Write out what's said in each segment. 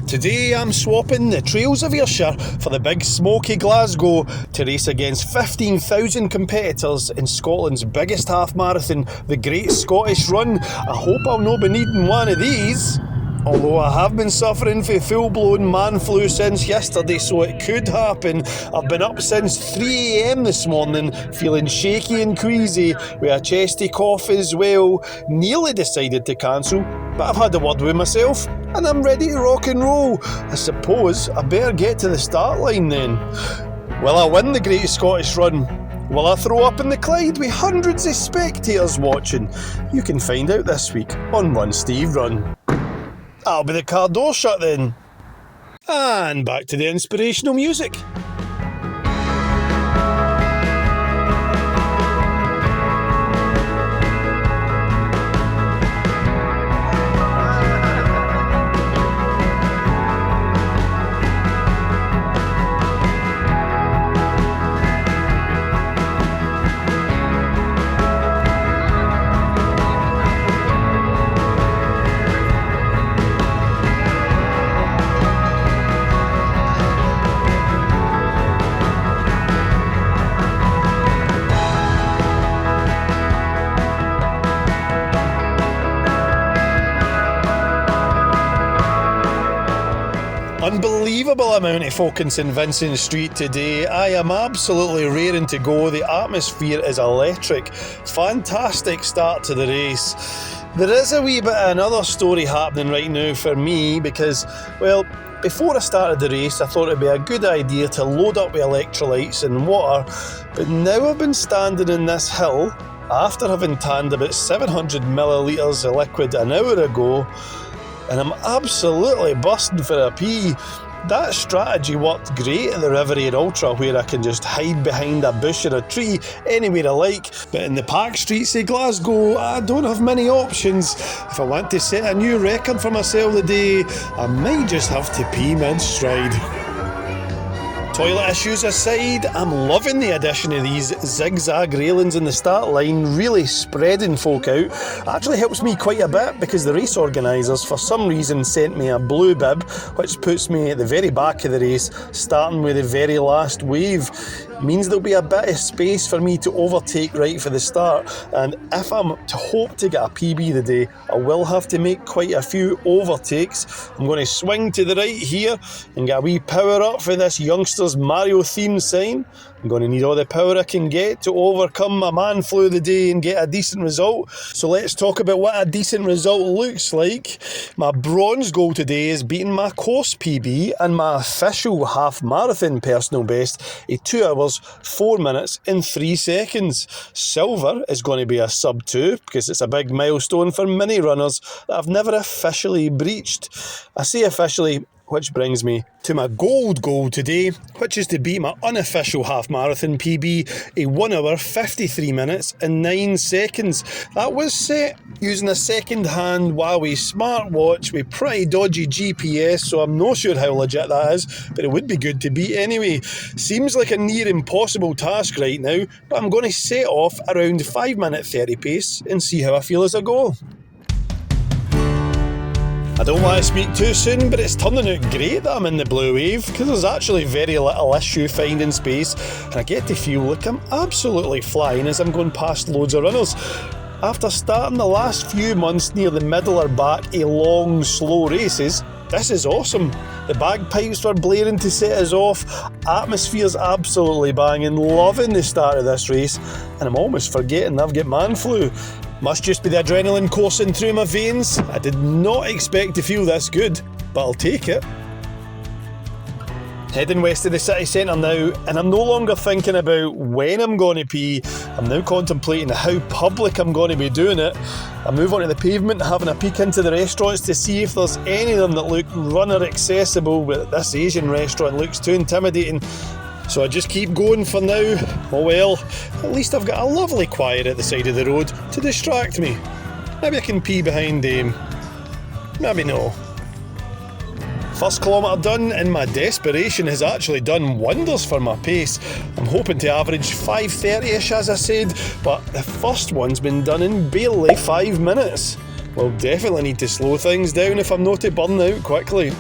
Today I'm swapping the Trails of Ayrshire for the big smoky Glasgow to race against 15,000 competitors in Scotland's biggest half marathon, the Great Scottish Run. I hope I'll not be needing one of these. Although I have been suffering from full-blown man flu since yesterday, so it could happen. I've been up since 3 AM this morning, feeling shaky and queasy, with a chesty cough as well. Nearly decided to cancel, but I've had a word with myself, and I'm ready to rock and roll. I suppose I better get to the start line then. Will I win the Great Scottish Run? Will I throw up in the Clyde with hundreds of spectators watching? You can find out this week on Run Steve Run. I'll be the car door shut then. And back to the inspirational music. Unbelievable amount of folk in St Vincent Street today. I am absolutely raring to go. The atmosphere is electric. Fantastic start to the race. There is a wee bit of another story happening right now for me because, well, before I started the race I thought it'd be a good idea to load up with electrolytes and water, but now I've been standing in this hill after having tanned about 700 millilitres of liquid an hour ago, and I'm absolutely busting for a pee. That strategy worked great at the Riverine Ultra, where I can just hide behind a bush or a tree anywhere I like, but in the packed streets of Glasgow I don't have many options. If I want to set a new record for myself today, I might just have to pee mid-stride. Toilet issues aside, I'm loving the addition of these zigzag railings in the start line, really spreading folk out. Actually helps me quite a bit because the race organisers for some reason sent me a blue bib, which puts me at the very back of the race, starting with the very last wave. Means there'll be a bit of space for me to overtake right for the start, and if I'm to hope to get a PB today, I will have to make quite a few overtakes. I'm going to swing to the right here and get a wee power up for this youngster's Mario themed sign. I'm going to need all the power I can get to overcome my man flu today and get a decent result. So let's talk about what a decent result looks like. My bronze goal today is beating my course PB and my official half marathon personal best of 2 hours, 4 minutes and 3 seconds. Silver is going to be a sub 2 because it's a big milestone for many runners that I've never officially breached. I say officially, which brings me to my gold goal today, which is to beat my unofficial half marathon PB, a 1 hour, 53 minutes and 9 seconds. That was set using a second-hand Huawei smartwatch with pretty dodgy GPS, so I'm not sure how legit that is, but it would be good to beat anyway. Seems like a near impossible task right now, but I'm going to set off around 5 minute 30 pace and see how I feel as I go. I don't want to speak too soon, but it's turning out great that I'm in the blue wave because there's actually very little issue finding space, and I get to feel like I'm absolutely flying as I'm going past loads of runners. After starting the last few months near the middle or back of long, slow races, this is awesome. The bagpipes were blaring to set us off, atmosphere's absolutely banging, loving the start of this race, and I'm almost forgetting I've got man flu. Must just be the adrenaline coursing through my veins. I did not expect to feel this good, but I'll take it. Heading west of the city centre now, and I'm no longer thinking about when I'm going to pee. I'm now contemplating how public I'm going to be doing it. I move onto the pavement, having a peek into the restaurants to see if there's any of them that look runner accessible, but this Asian restaurant looks too intimidating. So I just keep going for now. Oh well, at least I've got a lovely quiet at the side of the road to distract me. Maybe I can pee behind him. Maybe no. First kilometre done, and my desperation has actually done wonders for my pace. I'm hoping to average 5:30ish as I said, but the first one's been done in barely 5 minutes. We'll definitely need to slow things down if I'm not to burn out quickly.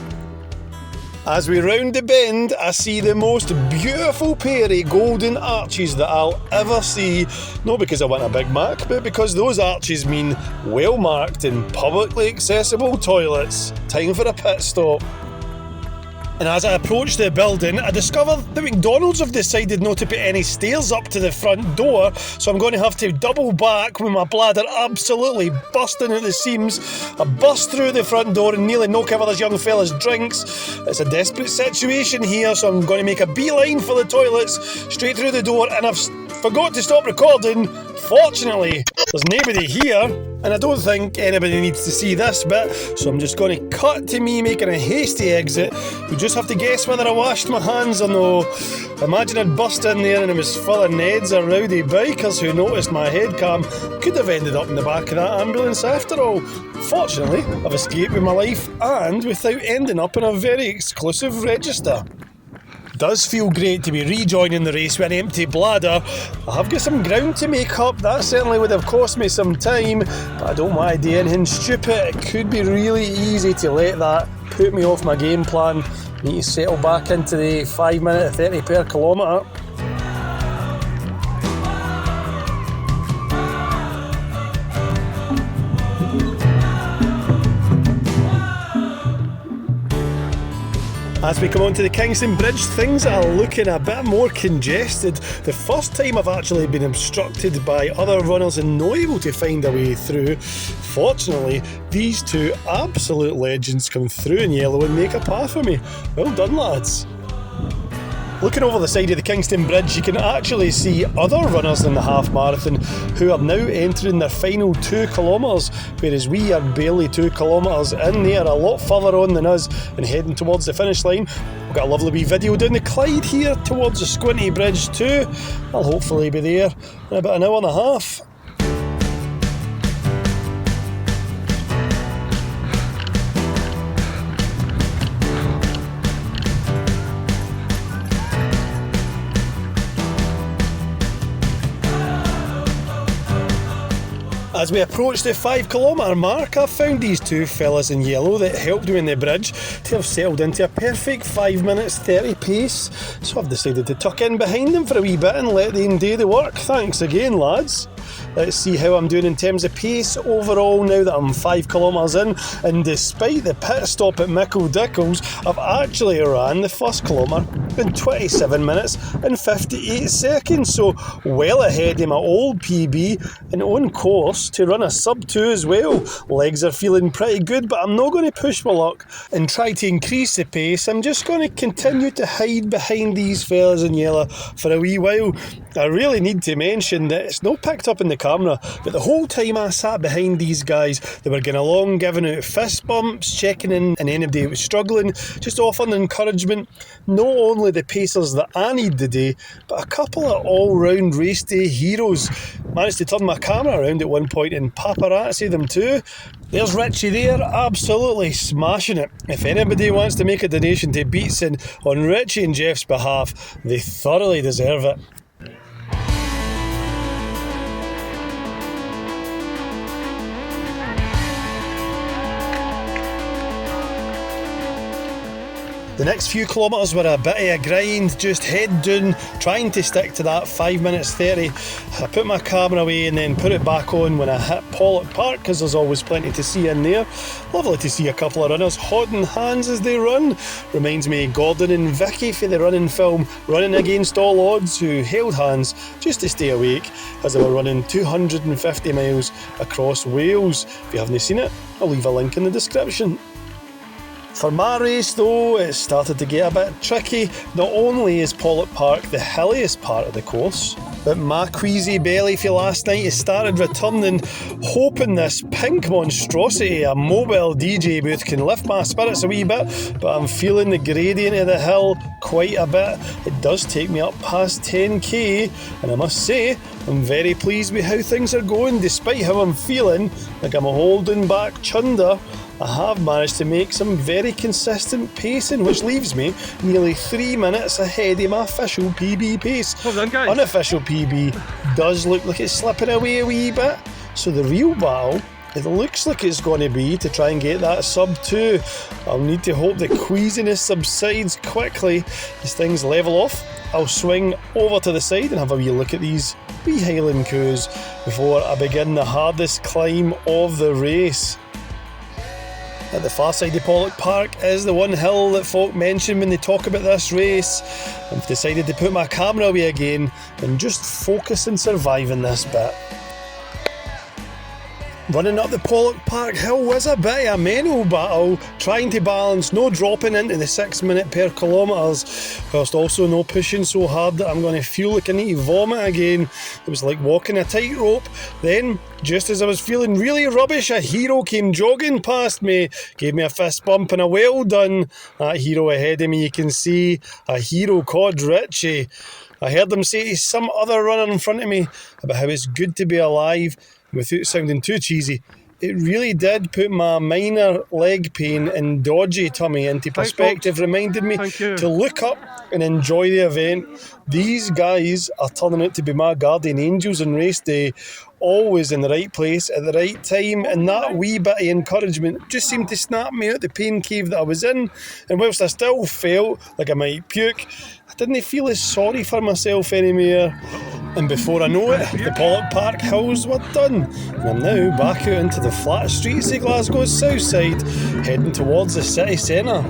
As we round the bend, I see the most beautiful pair of golden arches that I'll ever see. Not because I want a Big Mac, but because those arches mean well-marked and publicly accessible toilets. Time for a pit stop. And as I approached the building, I discovered that McDonald's have decided not to put any stairs up to the front door, so I'm going to have to double back with my bladder absolutely bursting at the seams. I bust through the front door and nearly knock over this young fella's drinks. It's a desperate situation here, so I'm going to make a beeline for the toilets, straight through the door, and I've forgot to stop recording. Fortunately, there's nobody here, and I don't think anybody needs to see this bit, so I'm just going to cut to me making a hasty exit. You just have to guess whether I washed my hands or no. Imagine I'd burst in there and it was full of Neds or rowdy bikers who noticed my head cam. Could have ended up in the back of that ambulance after all. Fortunately, I've escaped with my life and without ending up in a very exclusive register. Does feel great to be rejoining the race with an empty bladder. I have got some ground to make up. That certainly would have cost me some time, but I don't want to do anything stupid. It could be really easy to let that put me off my game plan. Need to settle back into the 5 minute 30 per kilometre. As we come onto the Kingston Bridge, things are looking a bit more congested. The first time I've actually been obstructed by other runners and not able to find a way through. Fortunately, these two absolute legends come through in yellow and make a path for me. Well done, lads. Looking over the side of the Kingston Bridge, you can actually see other runners in the half marathon who are now entering their final 2 kilometres, whereas we are barely 2 kilometres in. They are a lot further on than us and heading towards the finish line. We've got a lovely wee video down the Clyde here towards the Squinty Bridge too. I'll hopefully be there in about an hour and a half. As we approach the 5 kilometre mark, I've found these two fellas in yellow that helped me on the bridge to have settled into a perfect 5 minutes 30 pace. So I've decided to tuck in behind them for a wee bit and let them do the work. Thanks again, lads. Let's see how I'm doing in terms of pace overall now that I'm 5 kilometres in. And despite the pit stop at Mickle Dickles, I've actually ran the first kilometre in 27 minutes and 58 seconds. So well ahead of my old PB and on course to run a sub 2 as well. Legs are feeling pretty good, but I'm not going to push my luck and try to increase the pace. I'm just going to continue to hide behind these fellas in yellow for a wee while. I really need to mention that it's not picked up in the camera, but the whole time I sat behind these guys, they were going along, giving out fist bumps, checking in and anybody who was struggling, just offering encouragement. Not only the pacers that I need today, but a couple of all-round race day heroes. Managed to turn my camera around at one point and paparazzi them too. There's Richie there, absolutely smashing it. If anybody wants to make a donation to Beatson on Richie and Jeff's behalf, they thoroughly deserve it. The next few kilometres were a bit of a grind, just head down, trying to stick to that 5 minutes 30. I put my camera away and then put it back on when I hit Pollock Park, because there's always plenty to see in there. Lovely to see a couple of runners holding hands as they run. Reminds me of Gordon and Vicky for the running film Running Against All Odds, who held hands just to stay awake as they were running 250 miles across Wales. If you haven't seen it, I'll leave a link in the description. For my race though, it started to get a bit tricky. Not only is Pollock Park the hilliest part of the course, but my queasy belly for last night has started returning, hoping this pink monstrosity, a mobile DJ booth, can lift my spirits a wee bit, but I'm feeling the gradient of the hill quite a bit. It does take me up past 10k, and I must say, I'm very pleased with how things are going, despite how I'm feeling like I'm holding back chunder. I have managed to make some very consistent pacing, which leaves me nearly 3 minutes ahead of my official PB pace. Well done, guys. Unofficial PB does look like it's slipping away a wee bit, so the real battle it looks like it's going to be to try and get that sub 2. I'll need to hope the queasiness subsides quickly as things level off. I'll swing over to the side and have a wee look at these wee Highland coos before I begin the hardest climb of the race. At the far side of Pollock Park is the one hill that folk mention when they talk about this race. I've decided to put my camera away again and just focus on surviving this bit. Running up the Pollock Park hill was a bit of a mental battle, trying to balance no dropping into the 6 minute per kilometres, whilst also no pushing so hard that I'm going to feel like I need to vomit again. It was like walking a tightrope. Then, just as I was feeling really rubbish, a hero came jogging past me, gave me a fist bump and a well done. That hero ahead of me, you can see, a hero called Richie. I heard him say to some other runner in front of me about how it's good to be alive. Without sounding too cheesy, it really did put my minor leg pain and dodgy tummy into perspective, reminded me to look up and enjoy the event. These guys are turning out to be my guardian angels on race day, always in the right place at the right time, and that wee bit of encouragement just seemed to snap me out the pain cave that I was in. And whilst I still felt like I might puke, I didn't feel as sorry for myself anymore. And before I know it, the Pollock Park hills were done, and I'm now back out into the flat streets of Glasgow's south side, heading towards the city centre.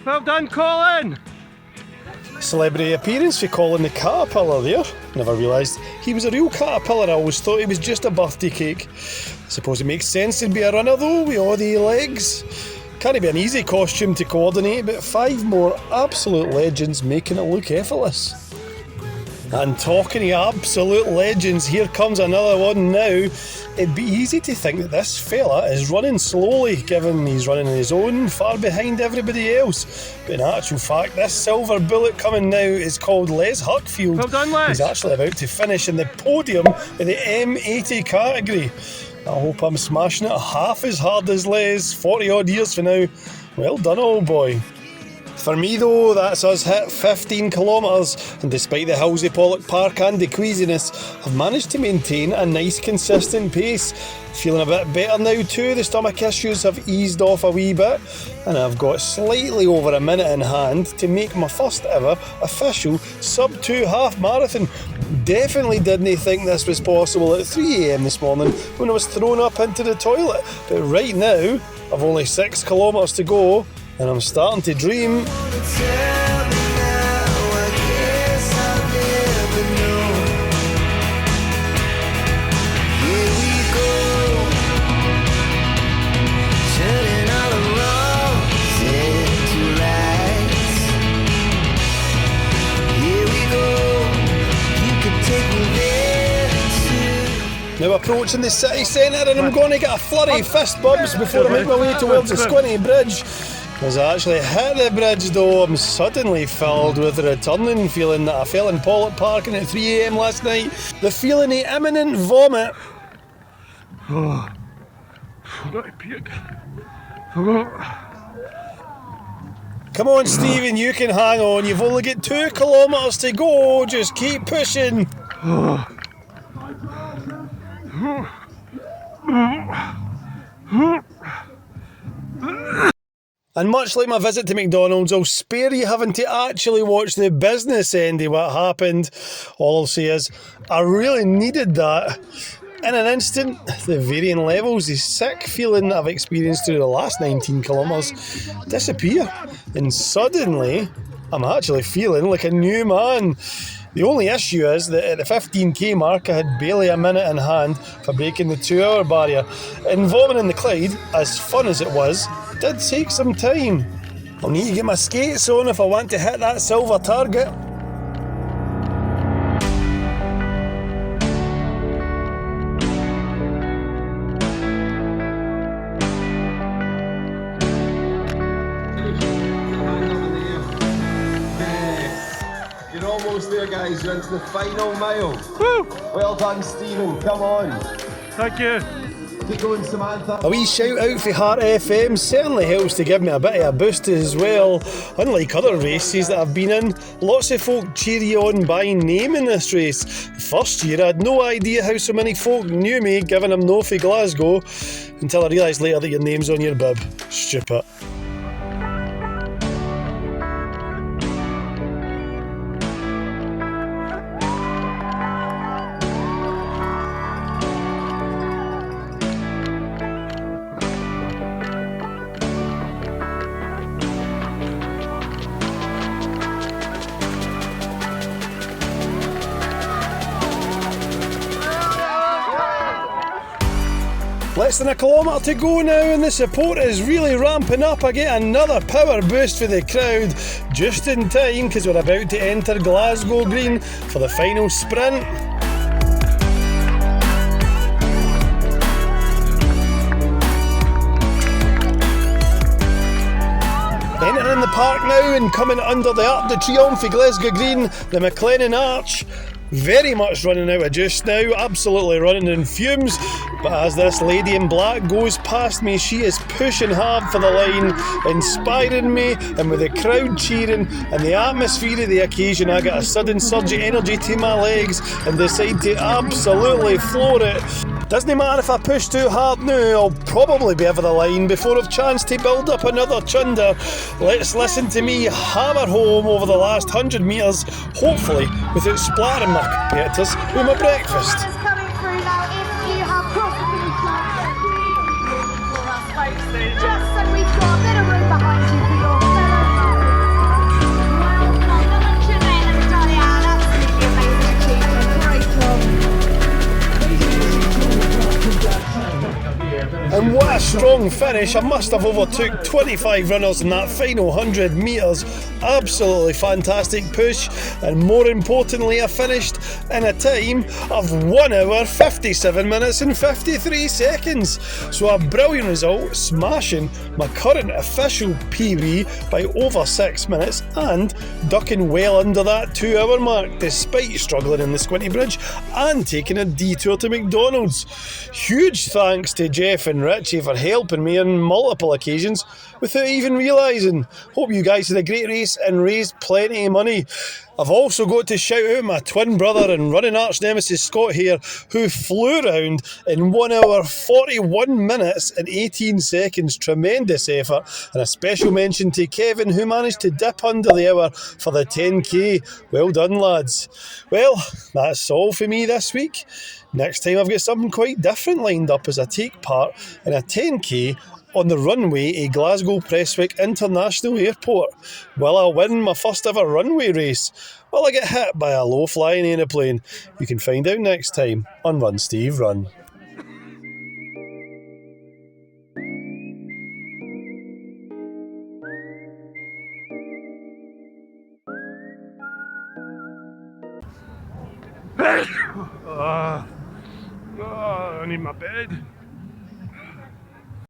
Well done, Colin! Celebrity appearance for Colin the Caterpillar there. Never realised he was a real caterpillar. I always thought he was just a birthday cake. I suppose it makes sense to be a runner though, with all the legs. Can't be an easy costume to coordinate, but 5 more absolute legends making it look effortless. And talking to absolute legends, here comes another one now. It'd be easy to think that this fella is running slowly, given he's running on his own, far behind everybody else. But in actual fact, this silver bullet coming now is called Les Huckfield. Well done, Les. He's actually about to finish in the podium in the M80 category. I hope I'm smashing it half as hard as Les, 40 odd years from now. Well done, old boy. For me though, that's us hit 15 kilometres, and despite the hills of Pollock Park and the queasiness, I've managed to maintain a nice consistent pace. Feeling a bit better now too, the stomach issues have eased off a wee bit, and I've got slightly over a minute in hand to make my first ever official sub 2 half marathon. Definitely didn't think this was possible at 3 AM this morning when I was thrown up into the toilet, but right now, I've only 6 kilometres to go, and I'm starting to dream. Now approaching the city centre, and I'm going to get a flurry of fist bumps before I make my way towards the Squinty Bridge. As I actually hit the bridge though, I'm suddenly filled with a returning feeling that I fell in Pollock Park at 3 AM last night. The feeling of imminent vomit. Oh, forgot to puke. Come on Stephen, you can hang on. You've only got 2 kilometres to go. Just keep pushing. And much like my visit to McDonald's, I'll spare you having to actually watch the business end of what happened. All I'll say is, I really needed that. In an instant, the varying levels of sick feeling I've experienced through the last 19 kilometres disappear. And suddenly, I'm actually feeling like a new man. The only issue is that at the 15k mark I had barely a minute in hand for breaking the 2-hour barrier, and vomiting in the Clyde, as fun as it was, did take some time. I'll need to get my skates on if I want to hit that silver target. almost there, guys. You're into the final mile. Woo! Well done, Stephen. Come on. Thank you. Keep going, Samantha. A wee shout out for Heart FM certainly helps to give me a bit of a boost as well. Unlike other races that I've been in, lots of folk cheer you on by name in this race. The first year I had no idea how so many folk knew me, given I'm no for Glasgow, until I realised later that your name's on your bib. Stupid. Less than a kilometre to go now and the support is really ramping up. I get another power boost for the crowd just in time because we're about to enter Glasgow Green for the final sprint. Entering the park now and coming under the Arc de Triomphe Glasgow Green, the McLennan Arch. Very much running out of juice now, absolutely running in fumes. But as this lady in black goes past me, she is pushing hard for the line, inspiring me, and with the crowd cheering and the atmosphere of the occasion, I get a sudden surge of energy to my legs and decide to absolutely floor it. Doesn't matter if I push too hard now, I'll probably be over the line before I've chance to build up another chunder. Let's listen to me hammer home over the last 100 metres, hopefully without splattering my competitors with my breakfast. Runners coming through now. If you have crossed the finish line, just so we've got a bit of room behind you for your fellow. Well done, Jermaine and Diane. Absolutely amazing achievement. Great job. And what a strong finish. I must have overtook 25 runners in that final 100 metres. Absolutely fantastic push, and more importantly I finished in a time of 1 hour 57 minutes and 53 seconds. So a brilliant result, smashing my current official PB by over 6 minutes and ducking well under that 2 hour mark despite struggling in the Squinty Bridge and taking a detour to McDonald's. Huge thanks to Jeff and Richie for helping me on multiple occasions without even realising. Hope you guys had a great race and raised plenty of money. I've also got to shout out my twin brother and running arch nemesis Scott here, who flew around in 1 hour 41 minutes and 18 seconds. Tremendous effort, and a special mention to Kevin, who managed to dip under the hour for the 10k. Well done, lads. Well, that's all for me this week. Next time I've got something quite different lined up as I take part in a 10k on the runway at Glasgow Prestwick International Airport. Will I win my first ever runway race? Will I get hit by a low-flying aeroplane? You can find out next time on Run Steve Run. I need my bed.